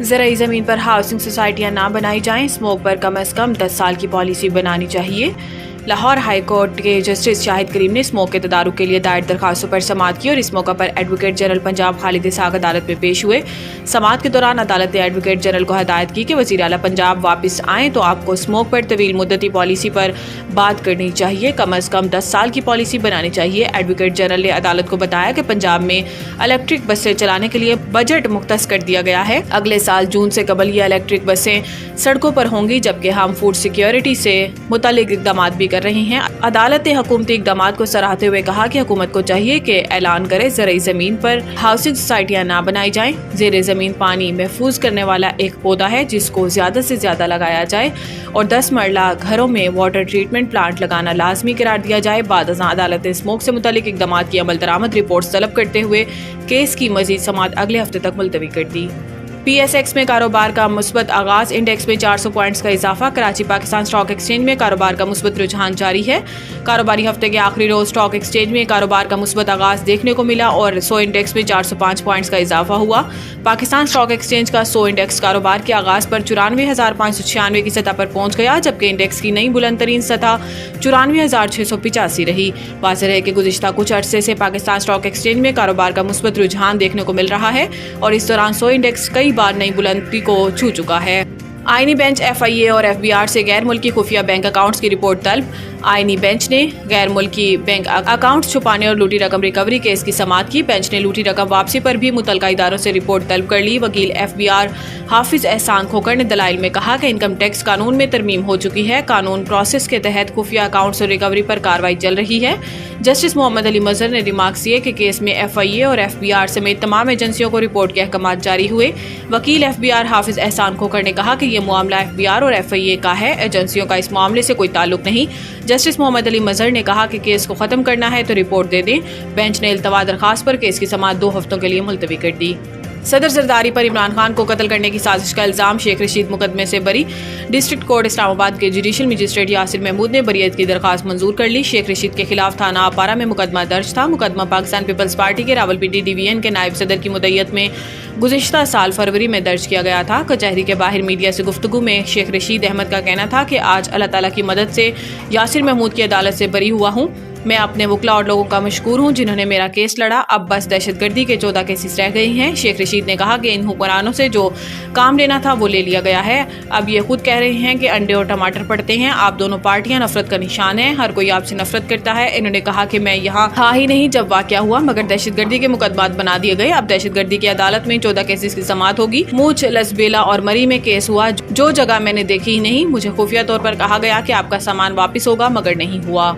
زرعی زمین پر ہاؤسنگ سوسائٹیاں نہ بنائی جائیں، اسموک پر کم از کم 10 سال کی پالیسی بنانی چاہیے۔ لاہور ہائی کورٹ کے جسٹس شاہد کریم نے اسموک کے تدارک کے لیے دائر درخواستوں پر سماعت کی اور اس موقع پر ایڈوکیٹ جنرل پنجاب خالد اسحاق عدالت میں پیش ہوئے۔ سماعت کے دوران عدالت نے ایڈوکیٹ جنرل کو ہدایت کی کہ وزیر اعلیٰ پنجاب واپس آئیں تو آپ کو اسموک پر طویل مدتی پالیسی پر بات کرنی چاہیے، کم از کم 10 سال کی پالیسی بنانی چاہیے۔ ایڈوکیٹ جنرل نے عدالت کو بتایا کہ پنجاب میں الیکٹرک بسیں چلانے کے لیے بجٹ مختص کر دیا گیا ہے۔ اگلے سال جون سے قبل یہ الیکٹرک بسیں سڑکوں پر ہوں گی، جبکہ ہم فوڈ سیکیورٹی سے متعلق اقدامات بھی کر رہے ہیں۔ عدالت نے حکومتی اقدامات کو سراہتے ہوئے کہا کہ حکومت کو چاہیے کہ اعلان کرے زرعی زمین پر ہاؤسنگ سوسائٹیاں نہ بنائی جائیں۔ زیر زمین پانی محفوظ کرنے والا ایک پودا ہے جس کو زیادہ سے زیادہ لگایا جائے اور 10 مرلہ گھروں میں واٹر ٹریٹمنٹ پلانٹ لگانا لازمی قرار دیا جائے۔ بعد ازاں عدالت نے اسموک سے متعلق اقدامات کی عمل درآمد رپورٹس طلب کرتے ہوئے کیس کی مزید سماعت اگلے ہفتے تک ملتوی کر دی۔ پی ایس ایکس میں کاروبار کا مثبت آغاز، انڈیکس میں 400 پوائنٹس کا اضافہ۔ کراچی پاکستان اسٹاک ایکسچینج میں کاروبار کا مثبت رجحان جاری ہے۔ کاروباری ہفتے کے آخری روز اسٹاک ایکسچینج میں کاروبار کا مثبت آغاز دیکھنے کو ملا اور 100 انڈیکس میں 405 پوائنٹس کا اضافہ ہوا۔ پاکستان اسٹاک ایکسچینج کا 100 انڈیکس کاروبار کے آغاز پر 94,596 کی سطح پر پہنچ گیا، جبکہ انڈیکس کی نئی بلند ترین سطح 94,685 رہی۔ واضح ہے کہ گزشتہ کچھ عرصے سے پاکستان اسٹاک ایکسچینج میں کاروبار کا مثبت رجحان دیکھنے کو مل رہا ہے اور اس دوران 100 انڈیکس کئی بار نئی بلندی کو چھو چکا ہے۔ آئینی بینچ ایف آئی اے اور ایف بی آر سے غیر ملکی خفیہ بینک اکاؤنٹس کی رپورٹ طلب۔ آئینی بینچ نے غیر ملکی بینک اکاؤنٹس چھپانے اور لوٹی رقم ریکوری کیس کی سماعت کی۔ بینچ نے لوٹی رقم واپسی پر بھی متعلقہ اداروں سے رپورٹ طلب کر لی۔ وکیل ایف بی آر حافظ احسان کھوکھر نے دلائل میں کہا کہ انکم ٹیکس قانون میں ترمیم ہو چکی ہے، قانون پروسیس کے تحت خفیہ اکاؤنٹس اور ریکوری پر کارروائی چل رہی ہے۔ جسٹس محمد علی مظہر نے ریمارکس کیے کہ کیس میں ایف آئی اے اور ایف بی آر سمیت تمام ایجنسیوں کو رپورٹ کے احکامات جاری ہوئے۔ وکیل ایف بی آر حافظ احسان کھوکھر نے کہا کہ یہ معاملہ ایف بی آر اور ایف آئی اے کا ہے، ایجنسیوں کا اس معاملے سے کوئی تعلق نہیں۔ جسٹس محمد علی مظہر نے کہا کہ کیس کو ختم کرنا ہے تو رپورٹ دے دیں۔ بینچ نے التوا درخواست پر کیس کی سماعت 2 ہفتوں کے لیے ملتوی کر دی۔ صدر زرداری پر عمران خان کو قتل کرنے کی سازش کا الزام، شیخ رشید مقدمے سے بری۔ ڈسٹرکٹ کورٹ اسلام آباد کے جوڈیشل مجسٹریٹ یاسر محمود نے بریت کی درخواست منظور کر لی۔ شیخ رشید کے خلاف تھانہ اپارہ میں مقدمہ درج تھا۔ مقدمہ پاکستان پیپلز پارٹی کے راولپنڈی ڈویژن کے نائب صدر کی مدعیت میں گزشتہ سال فروری میں درج کیا گیا تھا۔ کچہری کے باہر میڈیا سے گفتگو میں شیخ رشید احمد کا کہنا تھا کہ آج اللہ تعالیٰ کی مدد سے یاسر محمود کی عدالت سے بری ہوا ہوں۔ میں اپنے وکلاء اور لوگوں کا مشکور ہوں جنہوں نے میرا کیس لڑا۔ اب بس دہشت گردی کے 14 کیسز رہ گئے ہیں۔ شیخ رشید نے کہا کہ ان حکمرانوں سے جو کام لینا تھا وہ لے لیا گیا ہے، اب یہ خود کہہ رہے ہیں کہ انڈے اور ٹماٹر پڑتے ہیں۔ آپ دونوں پارٹیاں نفرت کا نشان ہیں، ہر کوئی آپ سے نفرت کرتا ہے۔ انہوں نے کہا کہ میں یہاں تھا ہی نہیں جب واقعہ ہوا، مگر دہشت گردی کے مقدمات بنا دیے گئے۔ اب دہشت گردی کی عدالت میں 14 کیسز کی سماعت ہوگی۔ موچ، لسبیلا اور مری میں کیس ہوا، جو جگہ میں نے دیکھی ہی نہیں۔ مجھے خفیہ طور پر کہا گیا کہ آپ کا سامان واپس ہوگا، مگر نہیں ہوا۔